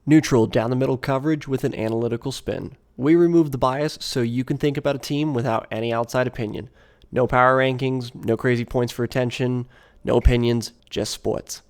Neutral down the middle coverage with an analytical spin. We remove the bias so you can think about a team without any outside opinion. No power rankings, no crazy points for attention, no opinions, just sports.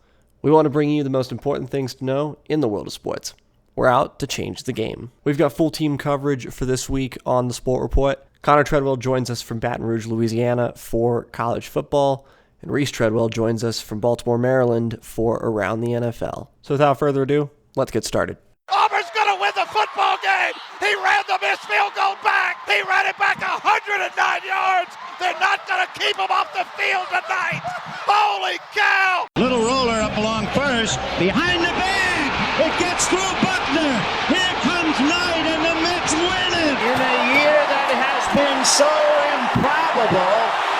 We want to bring you the most important things to know in the world of sports. We're out to change the game. We've got full team coverage for this week on the Sport Report. Connor Treadwell joins us from Baton Rouge, Louisiana for college football, and Reese Treadwell joins us from Baltimore, Maryland for Around the NFL. So without further ado, let's get started. Auburn's going to win the football game. He ran the missed field goal back. He ran it back 109 yards. They're not going to keep him off the field tonight. Holy cow. Little roller up along first. Behind the bag. It gets through Buckner. Here comes Knight, and the Mets win it. In a year that has been so improbable,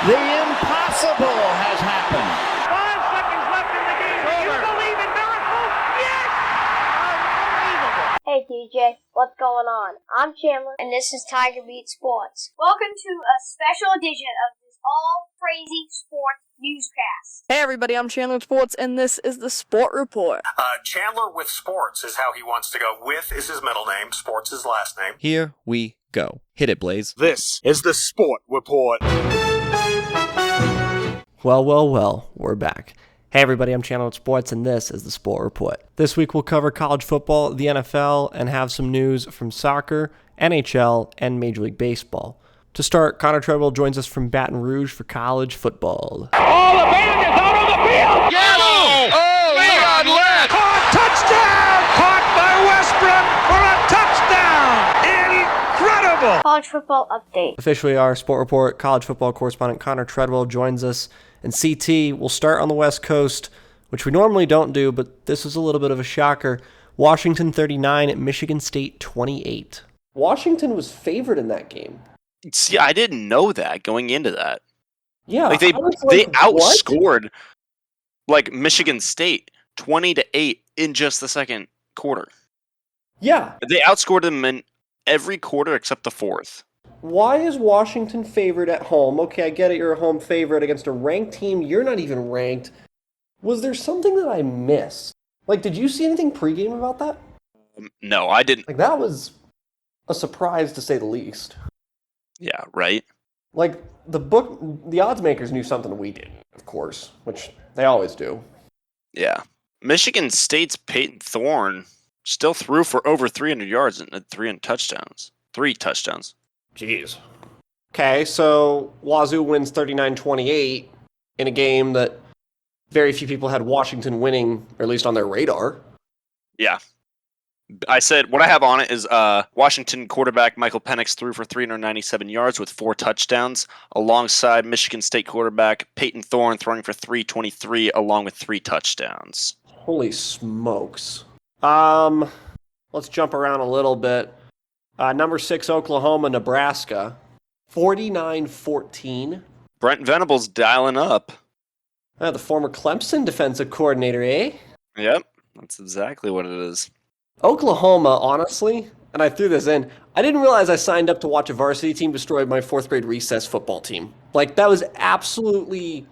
the impossible has happened. 5 seconds left in the game. Do you believe in miracles? Yes! Unbelievable. Hey DJ, what's going on? I'm Chandler, and this is Tiger Beat Sports. Welcome to a special edition of this all crazy sports newscast. Hey everybody, I'm Chandler Sports, and this is the Sport Report. Chandler with Sports is how he wants to go. With is his middle name, Sports his last name. Here we go. Hit it, Blaze. This is the Sport Report. Well, we're back. Hey everybody, I'm Chandler with Sports, and this is the Sport Report. This week we'll cover college football, the NFL, and have some news from soccer, NHL, and Major League Baseball. To start, Connor Treadwell joins us from Baton Rouge for college football. Oh, the band is out on the field. Yes! Oh, Leon left. Caught, touchdown! Caught by Westbrook for a touchdown. Incredible. College football update. Officially, our Sport Report college football correspondent Connor Treadwell joins us. And CT, we'll start on the West Coast, which we normally don't do, but this was a little bit of a shocker. Washington 39 at Michigan State 28. Washington was favored in that game. See, I didn't know that going into that. Yeah, Like they outscored like Michigan State 20-8 in just the second quarter. Yeah. They outscored them in every quarter except the fourth. Why is Washington favored at home? Okay, I get it, you're a home favorite against a ranked team. You're not even ranked. Was there something that I missed? Like, did you see anything pregame about that? No, I didn't. Like, that was a surprise to say the least. Yeah, right? Like, the odds makers knew something we didn't, of course, which they always do. Yeah. Michigan State's Peyton Thorne still threw for over 300 yards and had 3 touchdowns. 3 touchdowns. Jeez. Okay, so Wazoo wins 39-28 in a game that very few people had Washington winning, or at least on their radar. Yeah. I said, what I have on it is Washington quarterback Michael Penix threw for 397 yards with 4 touchdowns, alongside Michigan State quarterback Peyton Thorne throwing for 323 along with 3 touchdowns. Holy smokes. Let's jump around a little bit. Number 6, Oklahoma, Nebraska, 49-14. Brent Venables dialing up. The former Clemson defensive coordinator, eh? Yep, that's exactly what it is. Oklahoma, honestly, and I threw this in, I didn't realize I signed up to watch a varsity team destroy my 4th grade recess football team. Like, that was absolutely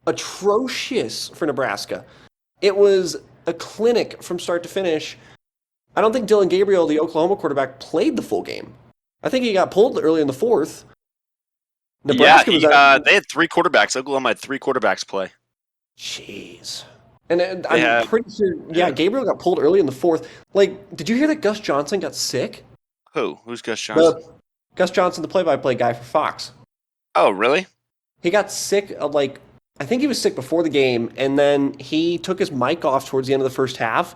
atrocious for Nebraska. It was a clinic from start to finish. I don't think Dylan Gabriel, the Oklahoma quarterback, played the full game. I think he got pulled early in the 4th. Nebraska they had 3 quarterbacks. Oklahoma had 3 quarterbacks play. Jeez. And I'm pretty sure, Gabriel got pulled early in the 4th. Like, did you hear that Gus Johnson got sick? Who? Who's Gus Johnson? Gus Johnson, the play-by-play guy for Fox. Oh, really? He got sick, I think he was sick before the game, and then he took his mic off towards the end of the first half,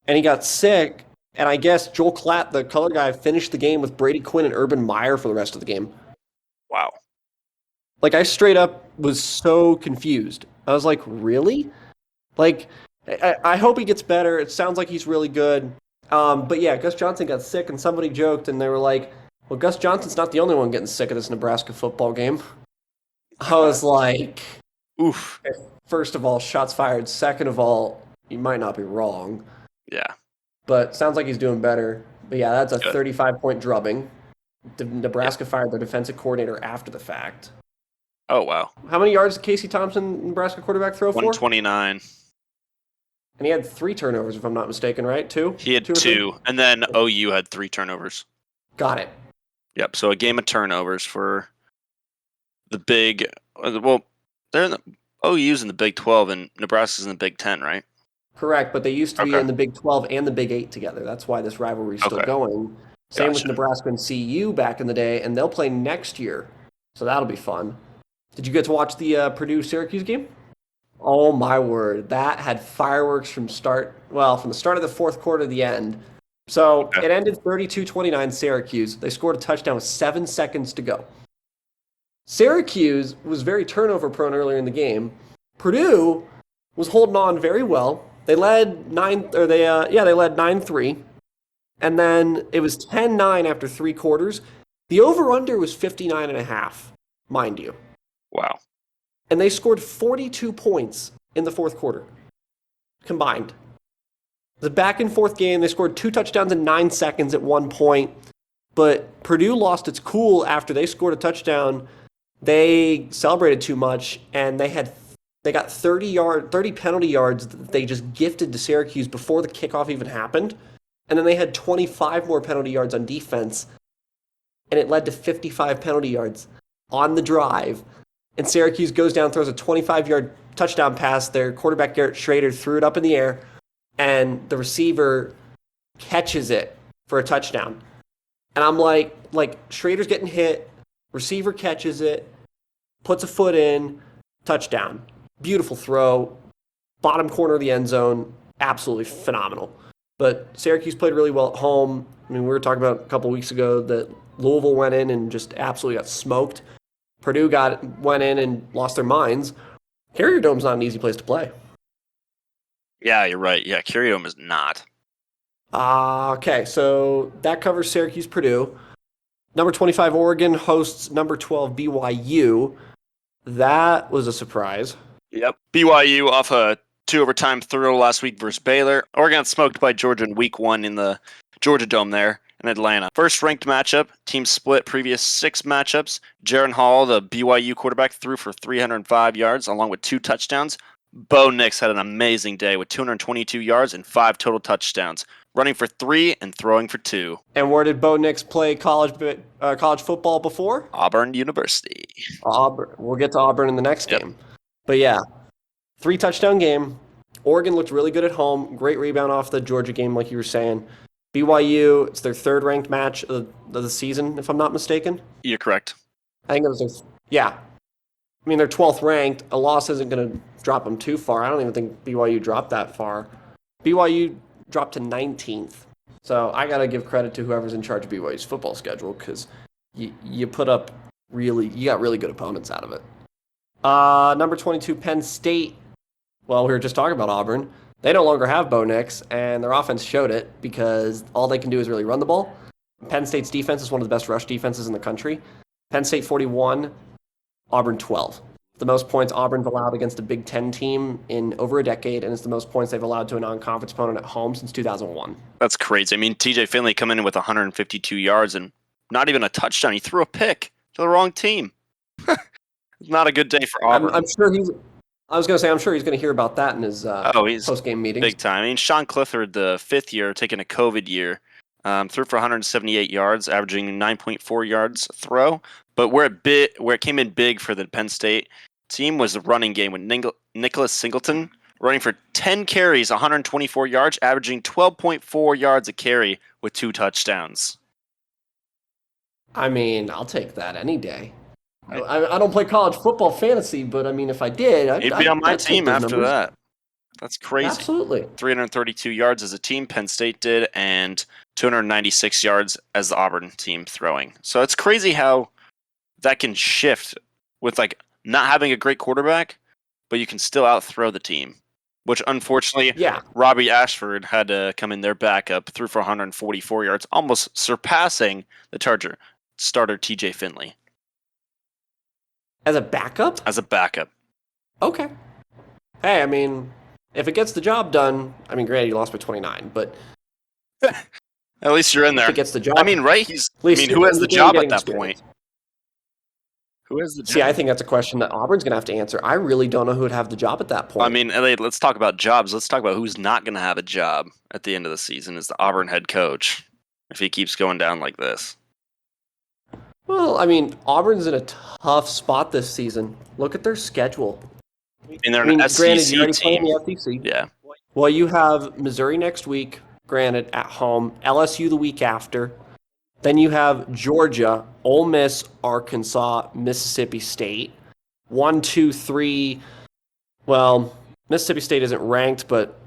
and he got sick, and I guess Joel Klatt, the color guy, finished the game with Brady Quinn and Urban Meyer for the rest of the game. Wow. Like, I straight up was so confused. I was like, really? Like, I hope he gets better. It sounds like he's really good. But yeah, Gus Johnson got sick, and somebody joked, and they were like, well, Gus Johnson's not the only one getting sick of this Nebraska football game. I was like, oof. First of all, shots fired. Second of all, you might not be wrong. Yeah. But sounds like he's doing better. But yeah, that's a 35-point drubbing. Nebraska fired their defensive coordinator after the fact. Oh, wow. How many yards did Casey Thompson, Nebraska quarterback, throw for? 129. And he had 3 turnovers, if I'm not mistaken, right? 2? He had 2 or 3? 2, and then OU had 3 turnovers. Got it. Yep. So a game of turnovers for the big. Well, they're in the OU's in the Big 12 and Nebraska's in the Big 10, right? Correct, but they used to be Okay. in the Big 12 and the Big 8 together. That's why this rivalry is still Okay. going. Same with Gotcha. Nebraska and CU back in the day, and they'll play next year. So that'll be fun. Did you get to watch the Purdue-Syracuse game? Oh, my word. That had fireworks from the start of the fourth quarter to the end. So Okay. it ended 32-29 Syracuse. They scored a touchdown with 7 seconds to go. Syracuse was very turnover prone earlier in the game. Purdue was holding on very well. They led 9-3. And then it was 10-9 after 3 quarters. The over-under was 59.5, mind you. Wow. And they scored 42 points in the fourth quarter, combined. The back and forth game, they scored 2 touchdowns in 9 seconds at one point. But Purdue lost its cool after they scored a touchdown. They celebrated too much, and they got 30 penalty yards that they just gifted to Syracuse before the kickoff even happened. And then they had 25 more penalty yards on defense, and it led to 55 penalty yards on the drive. And Syracuse goes down, throws a 25-yard touchdown pass. Their quarterback, Garrett Schrader, threw it up in the air, and the receiver catches it for a touchdown. And I'm like Schrader's getting hit, receiver catches it, puts a foot in, touchdown. Beautiful throw, bottom corner of the end zone, absolutely phenomenal. But Syracuse played really well at home. I mean, we were talking about a couple weeks ago that Louisville went in and just absolutely got smoked. Purdue went in and lost their minds. Carrier Dome's not an easy place to play. Yeah, you're right. Yeah, Carrier Dome is not. Okay, so that covers Syracuse-Purdue. Number 25, Oregon hosts number 12, BYU. That was a surprise. Yep. BYU off a 2 overtime throw last week versus Baylor. Oregon got smoked by Georgia in week 1 in the Georgia Dome there in Atlanta. First ranked matchup, teams split previous 6 matchups. Jaron Hall, the BYU quarterback, threw for 305 yards along with 2 touchdowns. Bo Nix had an amazing day with 222 yards and 5 total touchdowns, running for 3 and throwing for 2. And where did Bo Nix play college football before? Auburn University. Auburn. We'll get to Auburn in the next game. But yeah, 3 touchdown game. Oregon looked really good at home. Great rebound off the Georgia game, like you were saying. BYU, it's their 3rd ranked match of the season, if I'm not mistaken. You're correct. I think it was I mean, they're 12th ranked. A loss isn't going to drop them too far. I don't even think BYU dropped that far. BYU dropped to 19th. So I got to give credit to whoever's in charge of BYU's football schedule because you got really good opponents out of it. Number 22, Penn State. Well, we were just talking about Auburn. They no longer have Bo Nix, and their offense showed it because all they can do is really run the ball. Penn State's defense is one of the best rush defenses in the country. Penn State 41, Auburn 12. The most points Auburn's allowed against a Big Ten team in over a decade, and it's the most points they've allowed to a non-conference opponent at home since 2001. That's crazy. I mean, TJ Finley coming in with 152 yards and not even a touchdown. He threw a pick to the wrong team. Not a good day for Auburn. I'm sure he's going to hear about that in his he's post-game meetings. Big time. I mean, Sean Clifford, the 5th year, taking a COVID year, threw for 178 yards, averaging 9.4 yards a throw. But where it came in big for the Penn State team was the running game with Nicholas Singleton running for 10 carries, 124 yards, averaging 12.4 yards a carry with 2 touchdowns. I mean, I'll take that any day. I don't play college football fantasy, but I mean, if I did, He'd be on my team after numbers. that. That's crazy. Absolutely. 332 yards as a team, Penn State did, and 296 yards as the Auburn team throwing. So it's crazy how that can shift with like not having a great quarterback, but you can still outthrow the team. Which unfortunately, Robbie Ashford had to come in their backup, threw for 144 yards, almost surpassing the Charger starter TJ Finley. As a backup? As a backup. Okay. Hey, I mean, if it gets the job done, I mean, granted, you lost by 29, but at least you're in there. If it gets the job. I mean, right? Who has the job at that point? Who is the See, I job? think that's a question that Auburn's going to have to answer. I really don't know who would have the job at that point. I mean, Elliot, let's talk about jobs. Let's talk about who's not going to have a job at the end of the season is the Auburn head coach if he keeps going down like this. Well, I mean, Auburn's in a tough spot this season. Look at their schedule. And they're I mean, an granted, SEC you're already team. playing the SEC. Yeah. Well, you have Missouri next week, granted, at home. LSU the week after. Then you have Georgia, Ole Miss, Arkansas, Mississippi State. 1, 2, 3. Well, Mississippi State isn't ranked, but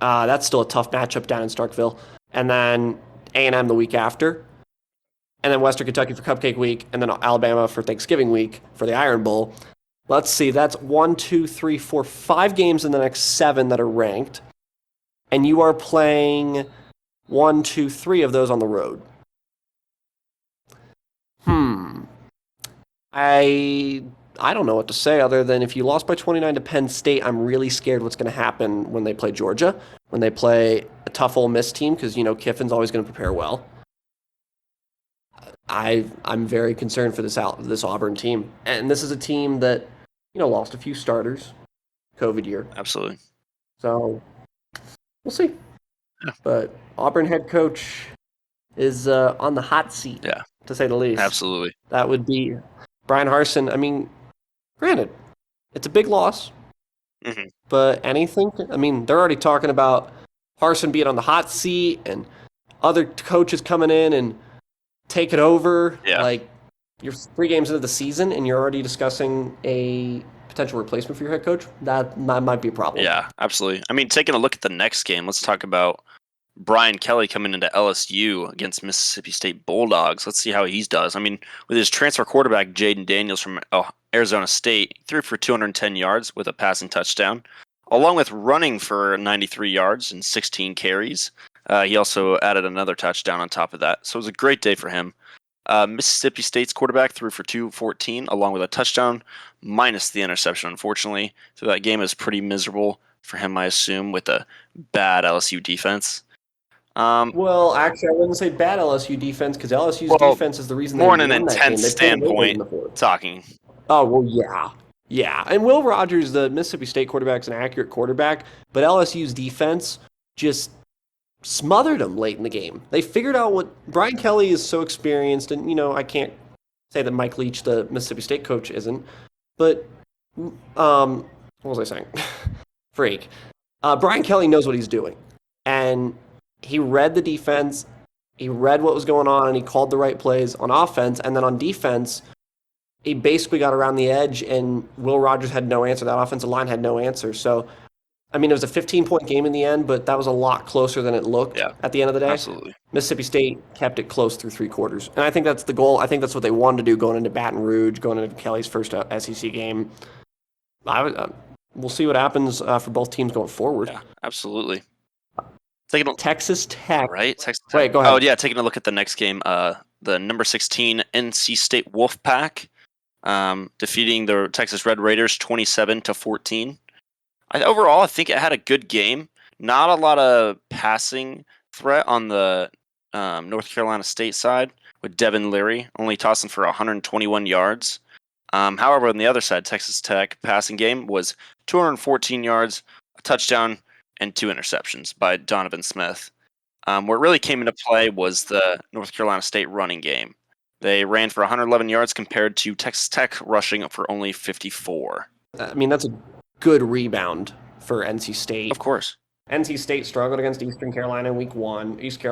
that's still a tough matchup down in Starkville. And then A&M the week after. And then Western Kentucky for Cupcake Week. And then Alabama for Thanksgiving Week for the Iron Bowl. Let's see, that's 1, 2, 3, 4, 5 games in the next 7 that are ranked. And you are playing 1, 2, 3 of those on the road. I don't know what to say other than if you lost by 29 to Penn State, I'm really scared what's going to happen when they play Georgia, when they play a tough Ole Miss team, because, Kiffin's always going to prepare well. I'm very concerned for this Auburn team. And this is a team that, lost a few starters COVID year. Absolutely. So we'll see. Yeah. But Auburn head coach is on the hot seat, to say the least. Absolutely. That would be Brian Harsin. I mean, granted, it's a big loss. Mm-hmm. But they're already talking about Harsin being on the hot seat and other coaches coming in and taking over. Yeah. Like, you're 3 games into the season and you're already discussing a potential replacement for your head coach. That might be a problem. Yeah, absolutely. I mean, taking a look at the next game, let's talk about Brian Kelly coming into LSU against Mississippi State Bulldogs. Let's see how he does. I mean, with his transfer quarterback, Jaden Daniels from Arizona State, he threw for 210 yards with a passing touchdown, along with running for 93 yards and 16 carries. He also added another touchdown on top of that. So it was a great day for him. Mississippi State's quarterback threw for 214, along with a touchdown, minus the interception, unfortunately. So that game is pretty miserable for him, I assume, with a bad LSU defense. Well, actually, I wouldn't say bad LSU defense, because LSU's defense is the reason they more won in an that game. intense They played way standpoint in the fourth. talking. Oh, well, yeah. Yeah, and Will Rogers, the Mississippi State quarterback, is an accurate quarterback, but LSU's defense just smothered them late in the game. They figured out what Brian Kelly is so experienced, and I can't say that Mike Leach, the Mississippi State coach, isn't. But what was I saying? Freak. Brian Kelly knows what he's doing, and he read the defense. He read what was going on, and he called the right plays on offense. And then on defense, he basically got around the edge, and Will Rogers had no answer. That offensive line had no answer. So, it was a 15-point game in the end, but that was a lot closer than it looked at the end of the day. Absolutely. Mississippi State kept it close through 3 quarters. And I think that's the goal. I think that's what they wanted to do going into Baton Rouge, going into Kelly's first SEC game. We'll see what happens for both teams going forward. Yeah, absolutely. Texas Tech. Right? Texas Tech. Wait, go ahead. Oh, yeah, taking a look at the next game. The number 16 NC State Wolfpack defeating the Texas Red Raiders 27-14. Overall, I think it had a good game. Not a lot of passing threat on the North Carolina State side, with Devin Leary only tossing for 121 yards. However, on the other side, Texas Tech passing game was 214 yards, a touchdown, and 2 interceptions by Donovan Smith. What really came into play was the North Carolina State running game. They ran for 111 yards compared to Texas Tech rushing for only 54. That's a good rebound for NC State. Of course. NC State struggled against East Carolina in week 1. They eked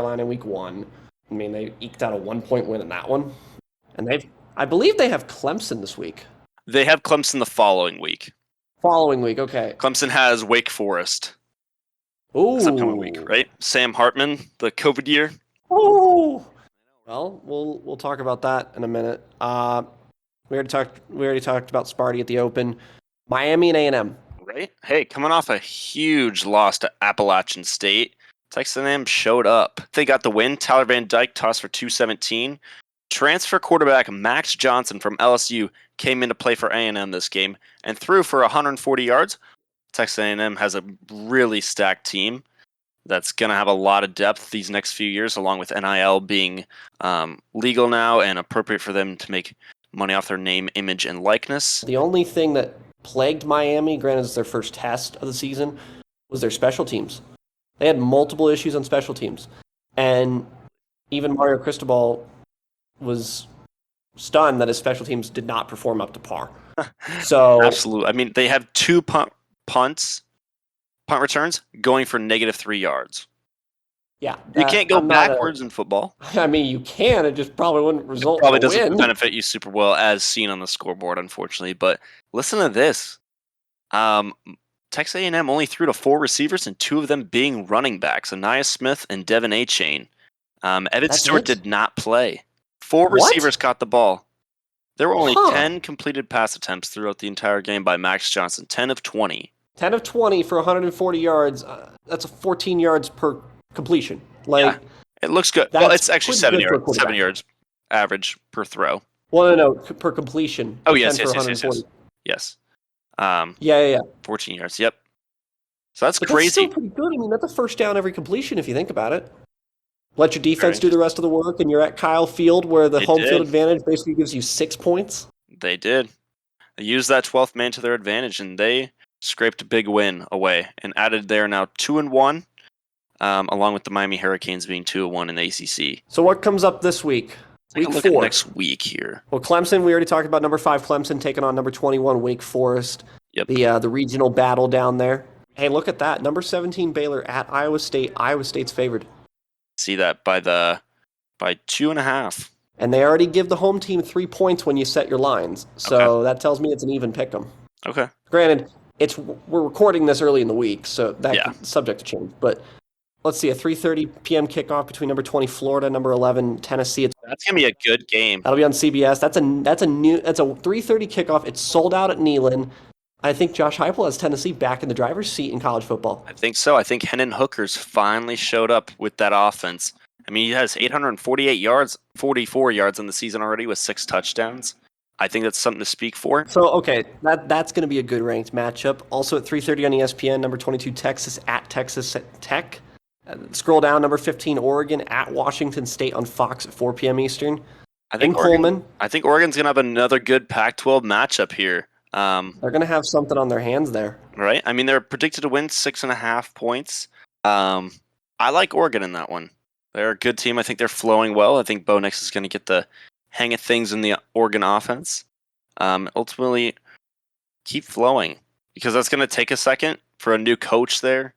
out a 1-point win in that one. And I believe they have Clemson this week. They have Clemson the following week. Okay. Clemson has Wake Forest. Ooh. This upcoming week, right? Sam Hartman, the COVID year. Oh. Well, we'll talk about that in a minute. We already talked about Sparty at the Open. Miami and A&M. Right? Hey, coming off a huge loss to Appalachian State, Texas A&M showed up. They got the win. Tyler Van Dyke tossed for 217. Transfer quarterback Max Johnson from LSU came into play for A&M this game and threw for 140 yards. Texas A&M has a really stacked team that's going to have a lot of depth these next few years, along with NIL being legal now and appropriate for them to make money off their name, image, and likeness. The only thing that plagued Miami, granted it's their first test of the season, was their special teams. They had multiple issues on special teams. And even Mario Cristobal was stunned that his special teams did not perform up to par. So Absolutely. I mean, they have 2 punt returns going for -3 yards. yeah. You can't go I'm not backwards in football. I mean, you can. It just probably wouldn't result Probably in a doesn't win. benefit you super well as seen on the scoreboard, unfortunately. But listen to this. Texas A&M only threw to 4 receivers, and 2 of them being running backs, Anaya Smith and Devin Achane. Evan That's Stewart it? did not play. 4 What? receivers caught the ball. There were only Huh. 10 completed pass attempts throughout the entire game by Max Johnson, 10 of 20. 10 of 20 for 140 yards. That's 14 yards per completion. Like, It looks good. Well, That's it's actually pretty 7 good for a yards. 7 quarterback. yards average per throw. well, no, per completion. Oh, 10 yes, for yes, yes, 140. yes. Yeah. 14 yards. Yep. So that's But crazy. that's still pretty good. I mean, that's a first down every completion if you think about it. Let your defense Very do the rest of the work, and you're at Kyle Field where the They home did. field advantage basically gives you 6 points. They did. They used that 12th man to their advantage, and they scraped a big win away and added there now 2-1, along with the Miami Hurricanes being 2-1 in the ACC. So what comes up this week? Take a Week look at 4. next week here. Well, Clemson, we already talked about number 5 Clemson taking on number 21 Wake Forest. Yep. The regional battle down there. Hey, look at that. Number 17 Baylor at Iowa State. Iowa State's favored. See that by 2.5. And they already give the home team 3 points when you set your lines. So that tells me it's an even pick 'em. Okay. Granted, we're recording this early in the week, so that's Yeah. subject to change. But let's see, a 3:30 p.m. kickoff between number 20 Florida, number 11 Tennessee. That's gonna be a good game. That'll be on CBS. That's a 3:30 kickoff. It's sold out at Neyland. I think Josh Heupel has Tennessee back in the driver's seat in college football. I think so. I think Hendon Hooker's finally showed up with that offense. I mean, he has 848 yards, 44 yards in the season already with 6 touchdowns. I think that's something to speak for. So, okay, that's going to be a good ranked matchup. Also at 3:30 on ESPN, number 22 Texas at Texas Tech. Scroll down, number 15 Oregon at Washington State on Fox at 4 p.m. Eastern. I think Coleman. I think Oregon's gonna have another good Pac-12 matchup here. They're going to have something on their hands there. Right? I mean, they're predicted to win 6.5 points. I like Oregon in that one. They're a good team. I think they're flowing well. I think Bo Nix is going to get the hang of things in the Oregon offense. Ultimately, keep flowing because that's going to take a second for a new coach there,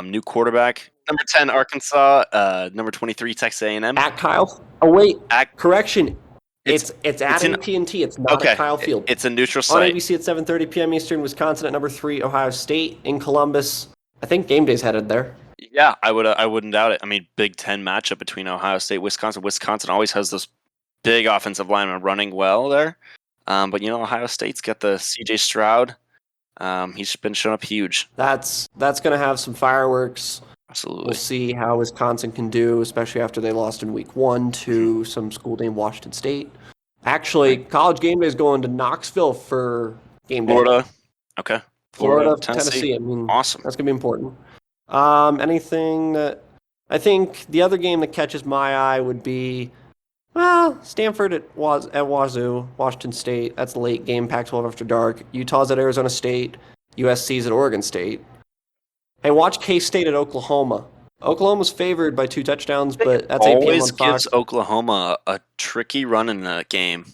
new quarterback. Number 10 Arkansas, number 23 Texas A&M. At Kyle. Oh wait, At- correction. It's at it's in- AT&T. It's not at Kyle Field. It's a neutral On site. ABC at 7:30 p.m. Eastern. Wisconsin at number 3 Ohio State in Columbus. I think game day's headed there. Yeah, I wouldn't doubt it. I mean, Big Ten matchup between Ohio State, Wisconsin. Wisconsin always has this big offensive lineman running well there. But Ohio State's got the C.J. Stroud. He's been showing up huge. That's going to have some fireworks. Absolutely. We'll see how Wisconsin can do, especially after they lost in week 1 to some school named Washington State. Actually, College Game Day is going to Knoxville for game day. Florida. Okay. Florida, Tennessee. I mean, Awesome. That's going to be important. Anything that I think the other game that catches my eye would be, Stanford at Wazoo, Washington State. That's a late game, Pac-12 after dark. Utah's at Arizona State. USC's at Oregon State. Hey, watch K-State at Oklahoma. Oklahoma's favored by 2 touchdowns, but that's 8 p.m. Always on Fox. gives Oklahoma a tricky run in that game.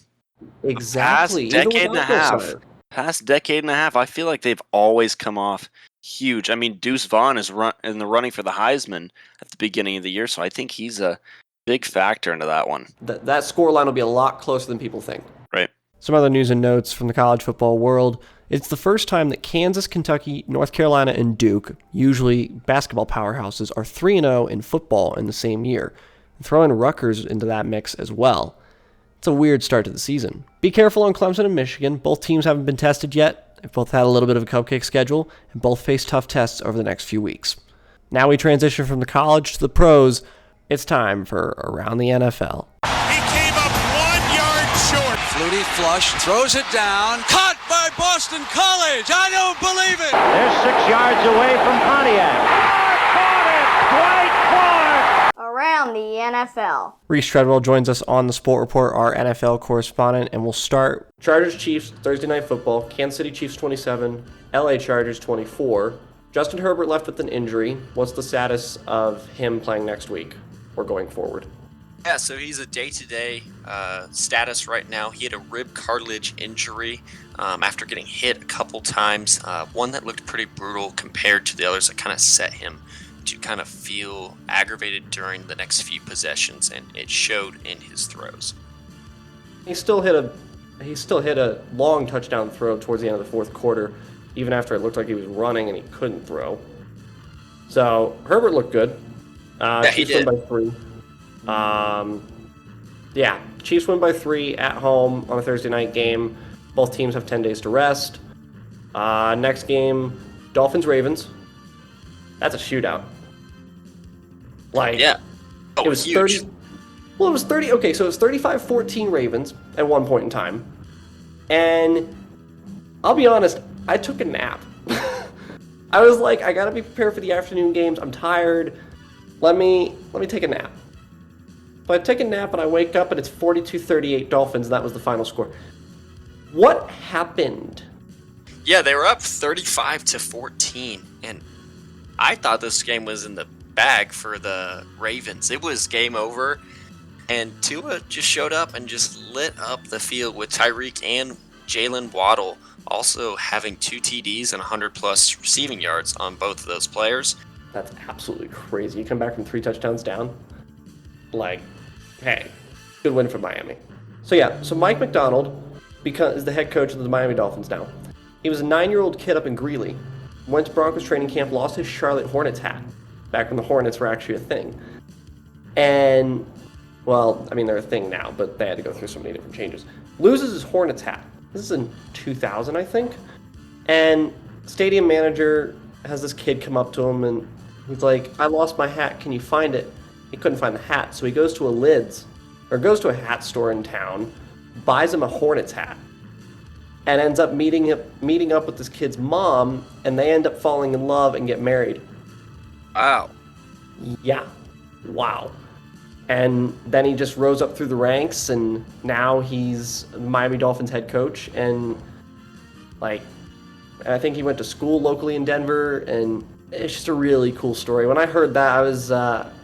Exactly. Past decade Even and a without half. Gosar. Past decade and a half, I feel like they've always come off huge. I mean, Deuce Vaughn is in the running for the Heisman at the beginning of the year, so I think he's a big factor into that one. That scoreline will be a lot closer than people think. Right. Some other news and notes from the college football world. It's the first time that Kansas, Kentucky, North Carolina, and Duke, usually basketball powerhouses, are 3-0 in football in the same year. Throw in Rutgers into that mix as well. It's a weird start to the season. Be careful on Clemson and Michigan. Both teams haven't been tested yet. They've both had a little bit of a cupcake schedule, and both face tough tests over the next few weeks. Now we transition from the college to the pros. It's time for Around the NFL. He came up 1 yard short. Flutie flush, throws it down. Caught by Boston College. I don't believe it. They're 6 yards away from Pontiac. Around around the NFL. Reese Treadwell joins us on the Sport Report, our NFL correspondent, and we'll start Chargers-Chiefs, Thursday Night Football, Kansas City Chiefs 27, LA Chargers 24. Justin Herbert left with an injury. What's the status of him playing next week or going forward? Yeah, so he's a day-to-day status right now. He had a rib cartilage injury after getting hit a couple times. One that looked pretty brutal compared to the others that kind of set him to kind of feel aggravated during the next few possessions, and it showed in his throws. He still hit a long touchdown throw towards the end of the fourth quarter, even after it looked like he was running and he couldn't throw. So Herbert looked good. Yeah, he did. Win by 3. Chiefs win by 3 at home on a Thursday night game. Both teams have 10 days to rest. Next game, Dolphins-Ravens. That's a shootout. Yeah. It was huge. 30. Well, it was 30. Okay, so it was 35-14 Ravens at one point in time. And I'll be honest, I took a nap. I was like, I gotta be prepared for the afternoon games. I'm tired. Let me take a nap. So I take a nap and I wake up and it's 42-38 Dolphins, and that was the final score. What happened? Yeah, they were up 35-14, and I thought this game was in the bag for the Ravens. It was game over, and Tua just showed up and just lit up the field with Tyreek and Jalen Waddle also having 2 TDs and 100-plus receiving yards on both of those players. That's absolutely crazy. You come back from 3 touchdowns down. Hey, good win for Miami. So Mike McDonald is the head coach of the Miami Dolphins now. He was a 9-year-old kid up in Greeley. Went to Broncos training camp, lost his Charlotte Hornets hat, back when the Hornets were actually a thing. And, they're a thing now, but they had to go through so many different changes. Loses his Hornets hat. This is in 2000, I think. And stadium manager has this kid come up to him, and he's like, I lost my hat, can you find it? He couldn't find the hat, so he goes to goes to a hat store in town, buys him a Hornets hat, and ends up meeting up with this kid's mom, and they end up falling in love and get married. Wow. Yeah. Wow. And then he just rose up through the ranks, and now he's Miami Dolphins head coach, and I think he went to school locally in Denver, and it's just a really cool story. When I heard that,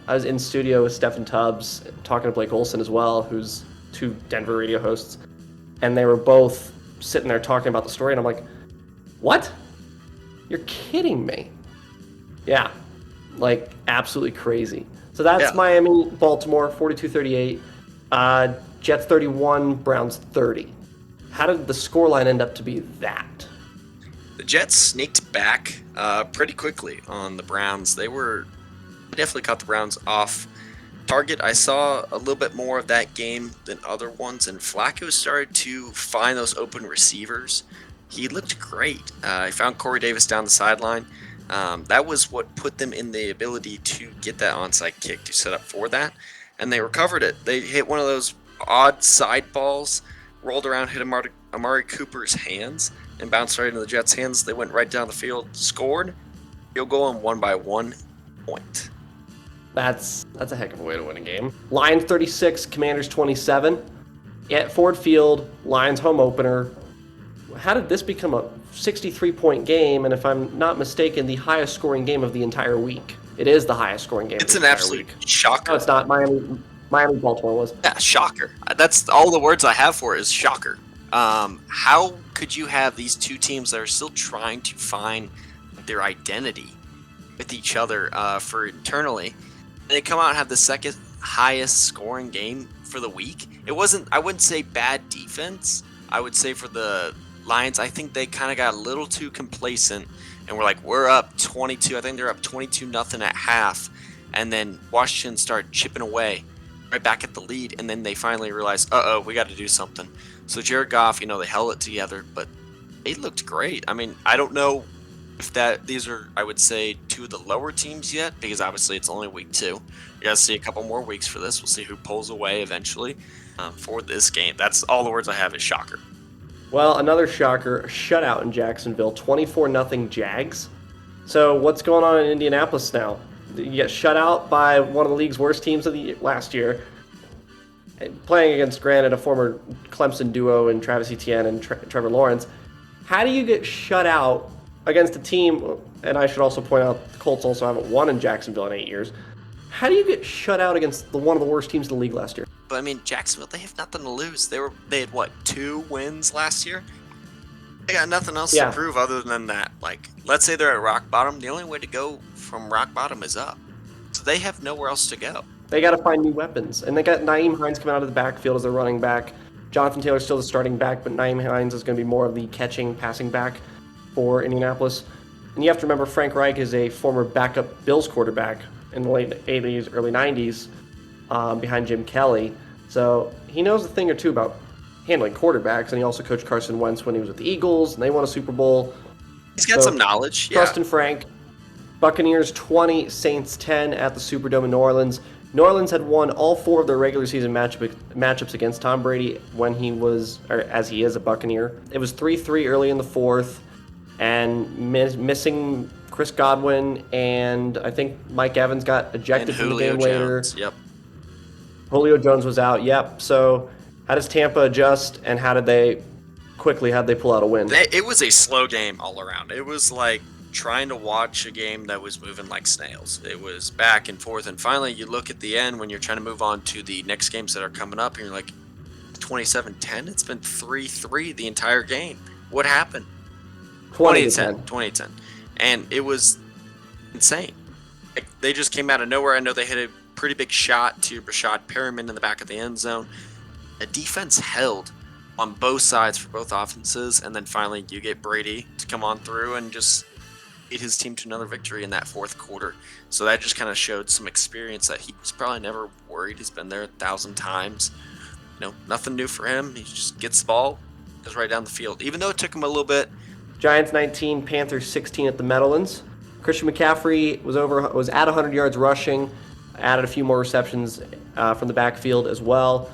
I was in studio with Stephen Tubbs, talking to Blake Olson as well, who's 2 Denver radio hosts, and they were both sitting there talking about the story, and I'm like, what? You're kidding me. Yeah, absolutely crazy. So that's Miami, Baltimore, 42-38, Jets 31, Browns 30. How did the scoreline end up to be that? The Jets sneaked back pretty quickly on the Browns. They definitely caught the Browns off target. I saw a little bit more of that game than other ones, and Flacco started to find those open receivers. He looked great. He found Corey Davis down the sideline. That was what put them in the ability to get that onside kick to set up for that, and they recovered it. They hit one of those odd side balls, rolled around, hit Amari Cooper's hands, and bounced right into the Jets' hands. They went right down the field, scored, field goal, and won by 1 point. That's a heck of a way to win a game. Lions 36, Commanders 27. At Ford Field, Lions home opener. How did this become a 63-point game, and if I'm not mistaken, the highest scoring game of the entire week? It is the highest scoring game. It's of an the absolute week. shocker. No, it's not. Miami Baltimore was. Yeah, shocker. That's all the words I have for it is shocker. How could you have these 2 teams that are still trying to find their identity with each other for internally, and they come out and have the second highest scoring game for the week? I wouldn't say bad defense. I would say for the Lions, I think they kind of got a little too complacent and we're up 22. I think they're up 22-0 at half, and then Washington started chipping away right back at the lead, and then they finally realized, we got to do something. So Jared Goff, they held it together, but they looked great. I don't know if these are, I would say, 2 of the lower teams yet, because obviously it's only week 2. We got to see a couple more weeks for this. We'll see who pulls away eventually for this game. That's all the words I have is shocker. Well, another shocker, a shutout in Jacksonville, 24-0 Jags. So what's going on in Indianapolis now? You get shut out by one of the league's worst teams of the last year. Playing against, granted, a former Clemson duo in Travis Etienne and Trevor Lawrence. How do you get shut out against a team, and I should also point out the Colts also haven't won in Jacksonville in 8 years. How do you get shut out against one of the worst teams in the league last year? But I mean, Jacksonville, they have nothing to lose. They had what, 2 wins last year? They got nothing else to prove other than that. Like, let's say they're at rock bottom. The only way to go from rock bottom is up. So they have nowhere else to go. They got to find new weapons. And they got Nyheim Hines coming out of the backfield as their running back. Jonathan Taylor's still the starting back, but Nyheim Hines is going to be more of the catching, passing back for Indianapolis. And you have to remember Frank Reich is a former backup Bills quarterback in the late 80s, early 90s, behind Jim Kelly. So he knows a thing or two about handling quarterbacks, and he also coached Carson Wentz when he was with the Eagles, and they won a Super Bowl. He's got some knowledge, yeah. Trust in Frank. Buccaneers 20, Saints 10 at the Superdome in New Orleans. New Orleans had won all 4 of their regular season matchups against Tom Brady when he was, or as he is, a Buccaneer. It was 3-3 early in the 4th, and missing Chris Godwin, and I think Mike Evans got ejected from the game later. Yep. Julio Jones was out. Yep. So how does Tampa adjust, and how did they pull out a win? It was a slow game all around. It was like trying to watch a game that was moving like snails. It was back and forth, and finally you look at the end when you're trying to move on to the next games that are coming up, and you're like, 27-10? It's been 3-3 the entire game. What happened? 20-10. And it was insane. Like, they just came out of nowhere. I know they hit a pretty big shot to Rashad Perriman in the back of the end zone. The defense held on both sides for both offenses, and then finally you get Brady to come on through and just lead his team to another victory in that 4th quarter. So that just kind of showed some experience that he was probably never worried. He's been there 1,000 times. You know, nothing new for him. He just gets the ball, goes right down the field. Even though it took him a little bit. Giants 19, Panthers 16 at the Meadowlands. Christian McCaffrey was at 100 yards rushing, added a few more receptions from the backfield as well.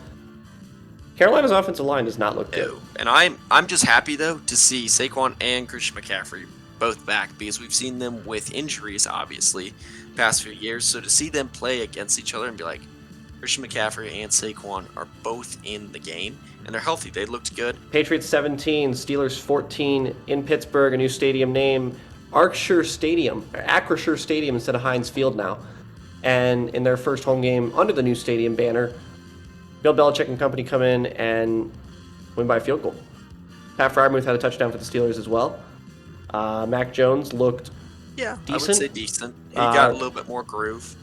Carolina's offensive line does not look good. And I'm just happy, though, to see Saquon and Christian McCaffrey both back, because we've seen them with injuries, obviously, past few years. So to see them play against each other and be like, Christian McCaffrey and Saquon are both in the game, and they're healthy. They looked good. Patriots 17, Steelers 14 in Pittsburgh, a new stadium name, Acrisure Stadium instead of Heinz Field now. And in their first home game under the new stadium banner, Bill Belichick and company come in and win by a field goal. Pat Freiermuth had a touchdown for the Steelers as well. Mac Jones looked decent. I would say decent. He got a little bit more groove.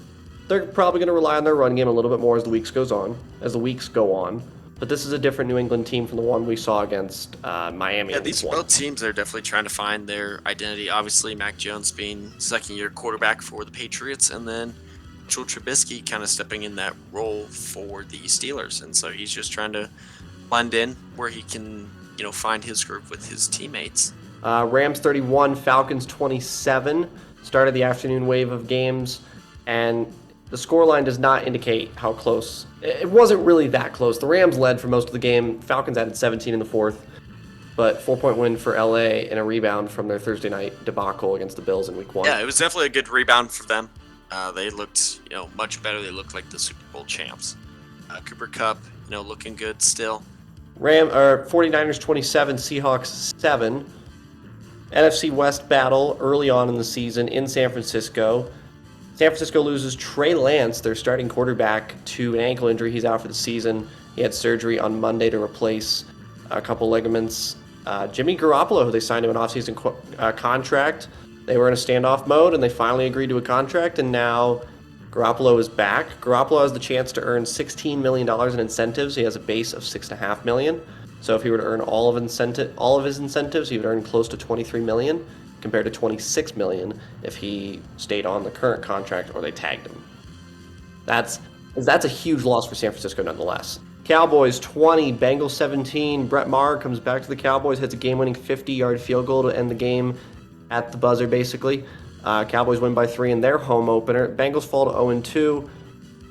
They're probably going to rely on their run game a little bit more as the weeks go on. But this is a different New England team from the one we saw against Miami. Yeah, these both teams are definitely trying to find their identity. Obviously, Mac Jones being second-year quarterback for the Patriots, and then Mitchell Trubisky kind of stepping in that role for the Steelers. And so he's just trying to blend in where he can, find his group with his teammates. Rams 31, Falcons 27. Started the afternoon wave of games, and the scoreline does not indicate how close. It wasn't really that close. The Rams led for most of the game. Falcons added 17 in the 4th, but 4-point win for LA and a rebound from their Thursday night debacle against the Bills in Week 1. Yeah, it was definitely a good rebound for them. They looked, much better. They looked like the Super Bowl champs. Cooper Kupp, looking good still. 49ers 27, Seahawks 7. NFC West battle early on in the season in San Francisco. San Francisco loses Trey Lance, their starting quarterback, to an ankle injury. He's out for the season. He had surgery on Monday to replace a couple ligaments. Jimmy Garoppolo, who they signed to an offseason contract, they were in a standoff mode, and they finally agreed to a contract, and now Garoppolo is back. Garoppolo has the chance to earn $16 million in incentives. He has a base of $6.5 million. So if he were to earn all of his incentives, he would earn close to $23 million, compared to $26 million if he stayed on the current contract or they tagged him. That's a huge loss for San Francisco nonetheless. Cowboys 20, Bengals 17. Brett Maher comes back to the Cowboys, hits a game-winning 50-yard field goal to end the game at the buzzer, basically. Cowboys win by 3 in their home opener. Bengals fall to 0-2.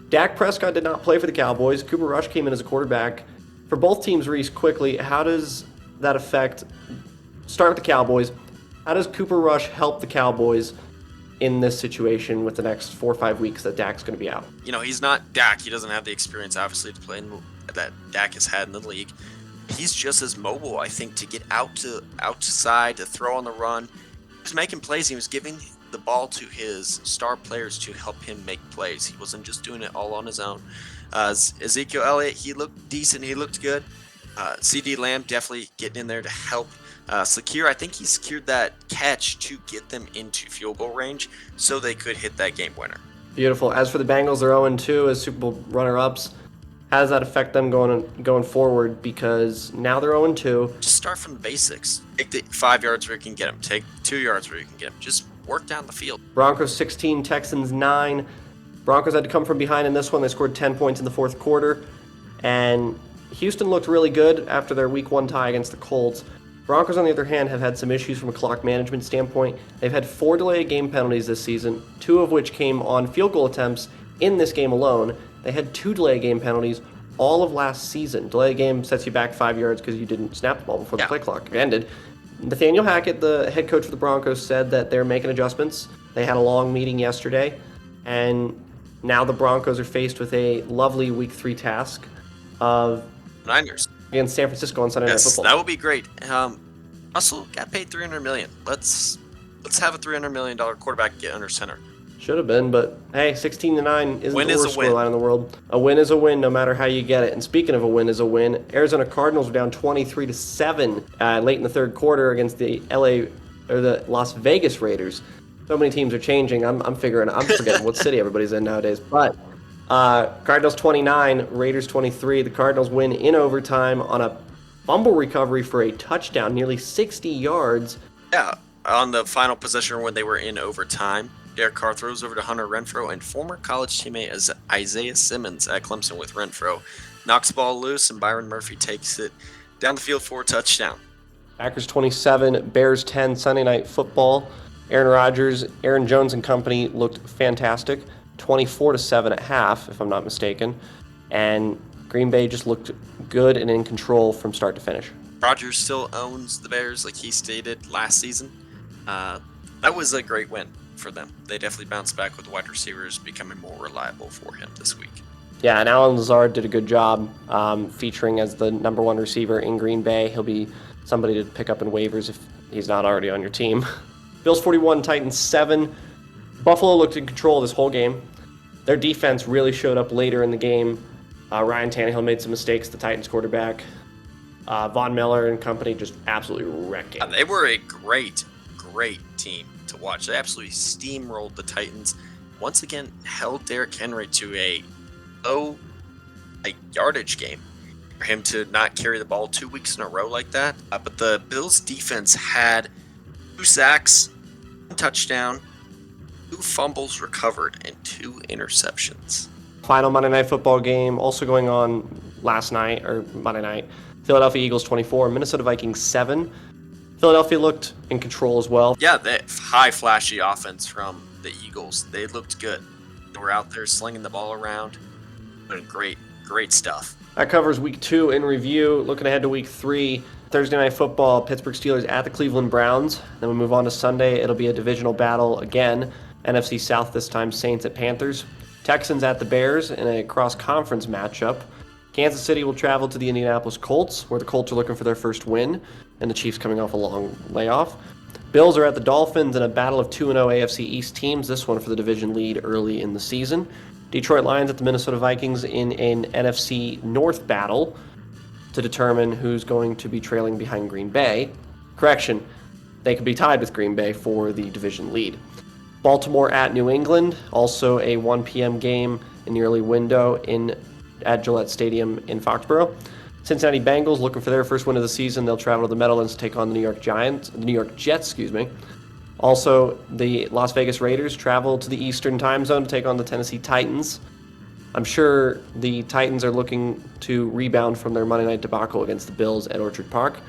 Dak Prescott did not play for the Cowboys. Cooper Rush came in as a quarterback. For both teams, Reese, quickly, how does that affect... Start with the Cowboys. How does Cooper Rush help the Cowboys in this situation with the next 4 or 5 weeks that Dak's going to be out? You know, he's not Dak. He doesn't have the experience, obviously, to play that Dak has had in the league. He's just as mobile, I think, to get outside, to throw on the run. He was making plays. He was giving the ball to his star players to help him make plays. He wasn't just doing it all on his own. Ezekiel Elliott, he looked decent. He looked good. CD Lamb definitely getting in there to help secure. I think he secured that catch to get them into field goal range so they could hit that game winner. Beautiful. As for the Bengals, they're 0-2 as Super Bowl runner-ups. How does that affect them going forward? Because now they're 0-2. Just start from the basics. Take the 5 yards where you can get them. Take 2 yards where you can get them. Just work down the field. Broncos 16, Texans 9. Broncos had to come from behind in this one. They scored 10 points in the fourth quarter. And Houston looked really good after their Week 1 tie against the Colts. Broncos, on the other hand, have had some issues from a clock management standpoint. They've had 4 delayed game penalties this season, 2 of which came on field goal attempts in this game alone. They had 2 delayed game penalties all of last season. Delayed game sets you back 5 yards because you didn't snap the ball before the play clock ended. Nathaniel Hackett, the head coach for the Broncos, said that they're making adjustments. They had a long meeting yesterday, and now the Broncos are faced with a lovely Week 3 task of Niners against San Francisco on Sunday Night Football. That would be great. Russell got paid $300 million. Let's have a $300 million quarterback get under center. Should have been, but hey, 16-9 isn't the worst scoreline in the world. A win is a win, no matter how you get it. And speaking of a win is a win, Arizona Cardinals were down 23-7 late in the third quarter against the Las Vegas Raiders. So many teams are changing. I'm forgetting what city everybody's in nowadays. But Cardinals 29, Raiders 23. The Cardinals win in overtime on a fumble recovery for a touchdown, nearly 60 yards. Yeah, on the final possession when they were in overtime, Derek Carr throws over to Hunter Renfrow, and former college teammate Isaiah Simmons at Clemson with Renfrow knocks the ball loose, and Byron Murphy takes it down the field for a touchdown. Packers 27, Bears 10, Sunday Night Football. Aaron Rodgers, Aaron Jones and company looked fantastic, 24-7 at half, if I'm not mistaken, and Green Bay just looked good and in control from start to finish. Rodgers still owns the Bears, like he stated last season. That was a great win for them. They definitely bounced back with wide receivers becoming more reliable for him this week. Yeah, and Allen Lazard did a good job featuring as the number 1 receiver in Green Bay. He'll be somebody to pick up in waivers if he's not already on your team. Bills 41, Titans 7. Buffalo looked in control this whole game. Their defense really showed up later in the game. Ryan Tannehill made some mistakes, the Titans quarterback. Von Miller and company just absolutely wrecking. They were a great team to watch. They absolutely steamrolled the Titans. Once again, held Derrick Henry to a low yardage game. For him to not carry the ball 2 weeks in a row like that. But the Bills defense had 2 sacks, 1 touchdown, 2 fumbles recovered, and 2 interceptions. Final Monday Night Football game also going on last night, or Monday night. Philadelphia Eagles 24, Minnesota Vikings 7. Philadelphia looked in control as well. Yeah, the high flashy offense from the Eagles. They looked good. They were out there slinging the ball around. Doing great stuff. That covers Week 2 in review. Looking ahead to Week 3, Thursday Night Football, Pittsburgh Steelers at the Cleveland Browns. Then we move on to Sunday. It'll be a divisional battle again. NFC South this time, Saints at Panthers. Texans at the Bears in a cross-conference matchup. Kansas City will travel to the Indianapolis Colts, where the Colts are looking for their first win, and the Chiefs coming off a long layoff. Bills are at the Dolphins in a battle of 2-0 AFC East teams, this one for the division lead early in the season. Detroit Lions at the Minnesota Vikings in an NFC North battle to determine who's going to be trailing behind Green Bay. Correction, they could be tied with Green Bay for the division lead. Baltimore at New England, also a 1 p.m. game in the early window at Gillette Stadium in Foxborough. Cincinnati Bengals looking for their first win of the season. They'll travel to the Meadowlands to take on the New York Jets. Also, the Las Vegas Raiders travel to the Eastern Time Zone to take on the Tennessee Titans. I'm sure the Titans are looking to rebound from their Monday night debacle against the Bills at Orchard Park.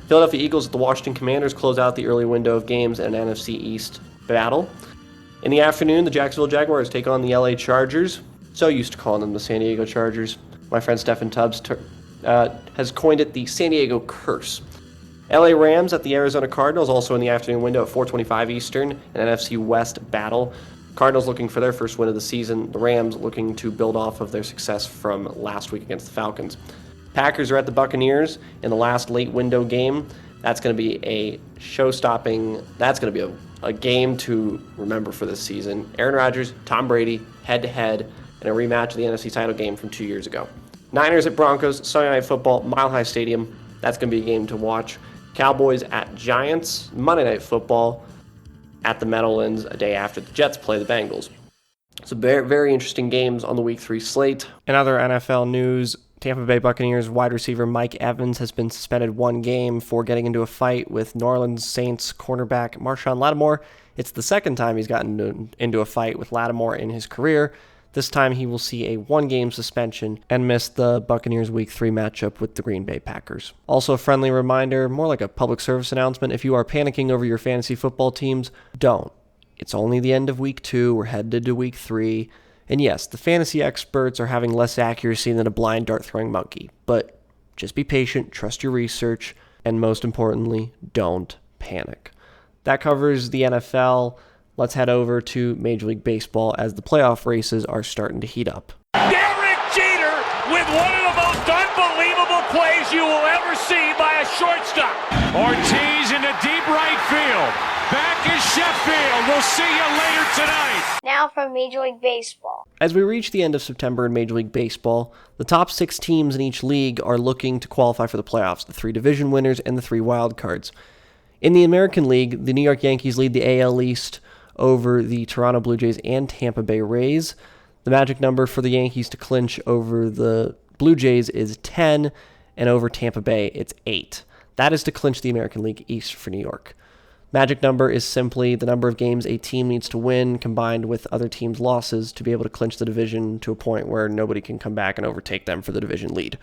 Philadelphia Eagles at the Washington Commanders close out the early window of games in an NFC East battle. In the afternoon, the Jacksonville Jaguars take on the LA Chargers. So used to calling them the San Diego Chargers. My friend Stephen Tubbs has coined it the San Diego Curse. LA Rams at the Arizona Cardinals, also in the afternoon window at 4:25 Eastern, an NFC West battle. Cardinals looking for their first win of the season. The Rams looking to build off of their success from last week against the Falcons. Packers are at the Buccaneers in the last late window game. That's going to be a that's going to be a game to remember for this season. Aaron Rodgers, Tom Brady, head-to-head in a rematch of the NFC title game from 2 years ago. Niners at Broncos, Sunday Night Football, Mile High Stadium. That's going to be a game to watch. Cowboys at Giants, Monday Night Football at the Meadowlands a day after the Jets play the Bengals. So very, very interesting games on the Week 3 slate. In other NFL news, Tampa Bay Buccaneers wide receiver Mike Evans has been suspended 1 game for getting into a fight with New Orleans Saints cornerback Marshawn Lattimore. It's the second time he's gotten into a fight with Lattimore in his career. This time he will see a 1-game suspension and miss the Buccaneers Week 3 matchup with the Green Bay Packers. Also a friendly reminder, more like a public service announcement, if you are panicking over your fantasy football teams, don't. It's only the end of Week 2, we're headed to Week 3, and yes, the fantasy experts are having less accuracy than a blind dart-throwing monkey, but just be patient, trust your research, and most importantly, don't panic. That covers the NFL. Let's head over to Major League Baseball as the playoff races are starting to heat up. Derek Jeter with one of the most unbelievable plays you will ever see by a shortstop. Ortiz in the deep right field. Back is Sheffield. We'll see you later tonight. Now from Major League Baseball. As we reach the end of September in Major League Baseball, the top 6 teams in each league are looking to qualify for the playoffs, the 3 division winners and the 3 wild cards. In the American League, the New York Yankees lead the AL East over the Toronto Blue Jays and Tampa Bay Rays. The magic number for the Yankees to clinch over the Blue Jays is 10, and over Tampa Bay, it's 8. That is to clinch the American League East for New York. Magic number is simply the number of games a team needs to win combined with other teams' losses to be able to clinch the division to a point where nobody can come back and overtake them for the division lead.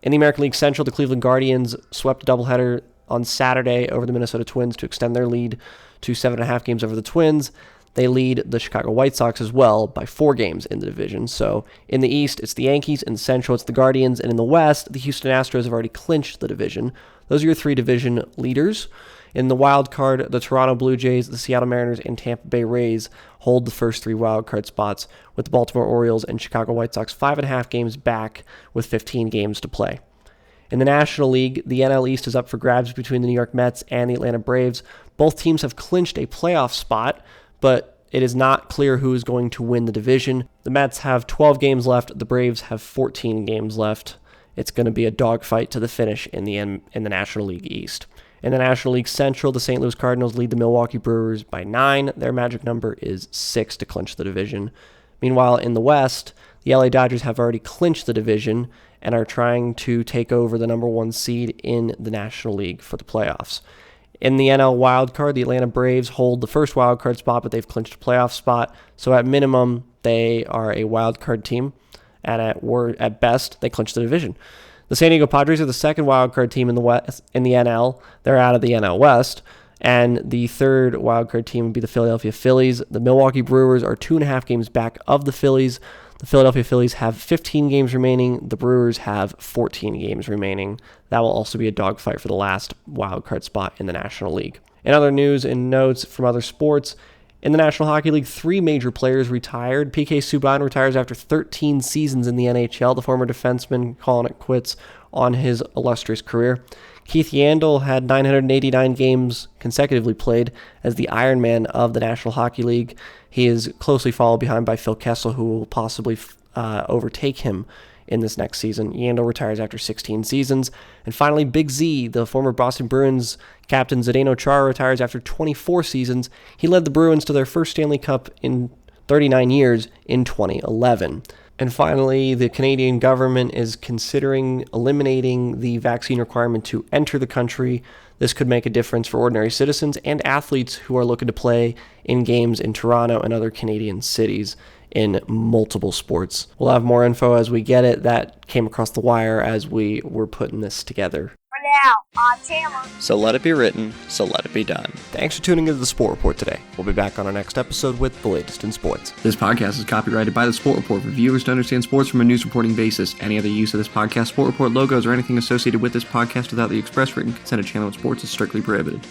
In the American League Central, the Cleveland Guardians swept a doubleheader on Saturday over the Minnesota Twins to extend their lead to 7.5 games over the Twins. They lead the Chicago White Sox as well by 4 games in the division. So in the East, it's the Yankees. In the Central, it's the Guardians. And in the West, the Houston Astros have already clinched the division. Those are your 3 division leaders. In the wild card, the Toronto Blue Jays, the Seattle Mariners, and Tampa Bay Rays hold the first 3 wild card spots, with the Baltimore Orioles and Chicago White Sox 5.5 games back with 15 games to play. In the National League, the NL East is up for grabs between the New York Mets and the Atlanta Braves. Both teams have clinched a playoff spot, but it is not clear who is going to win the division. The Mets have 12 games left. The Braves have 14 games left. It's going to be a dogfight to the finish in the National League East. In the National League Central, the St. Louis Cardinals lead the Milwaukee Brewers by 9. Their magic number is 6 to clinch the division. Meanwhile, in the West, the LA Dodgers have already clinched the division and are trying to take over the number 1 seed in the National League for the playoffs. In the NL wildcard, the Atlanta Braves hold the first wildcard spot, but they've clinched a playoff spot. So at minimum, they are a wildcard team, and at best, they clinch the division. The San Diego Padres are the second wildcard team in the West, in the NL. They're out of the NL West. And the third wildcard team would be the Philadelphia Phillies. The Milwaukee Brewers are 2.5 games back of the Phillies. The Philadelphia Phillies have 15 games remaining. The Brewers have 14 games remaining. That will also be a dogfight for the last wildcard spot in the National League. In other news and notes from other sports, in the National Hockey League, 3 major players retired. PK Subban retires after 13 seasons in the NHL, the former defenseman calling it quits on his illustrious career. Keith Yandle had 989 games consecutively played as the Iron Man of the National Hockey League. He is closely followed behind by Phil Kessel, who will possibly overtake him in this next season. Yandle retires after 16 seasons. And finally, Big Z, the former Boston Bruins captain Zdeno Chara, retires after 24 seasons. He led the Bruins to their first Stanley Cup in 39 years in 2011. And finally, the Canadian government is considering eliminating the vaccine requirement to enter the country. This could make a difference for ordinary citizens and athletes who are looking to play in games in Toronto and other Canadian cities in multiple sports. We'll have more info as we get it. That came across the wire as we were putting this together. For out. I'm Chandler. So let it be written, so let it be done. Thanks for tuning into the Sport Report today. We'll be back on our next episode with the latest in sports. This podcast is copyrighted by the Sport Report for viewers to understand sports from a news reporting basis. Any other use of this podcast, Sport Report logos, or anything associated with this podcast without the express written consent of Channel Sports is strictly prohibited.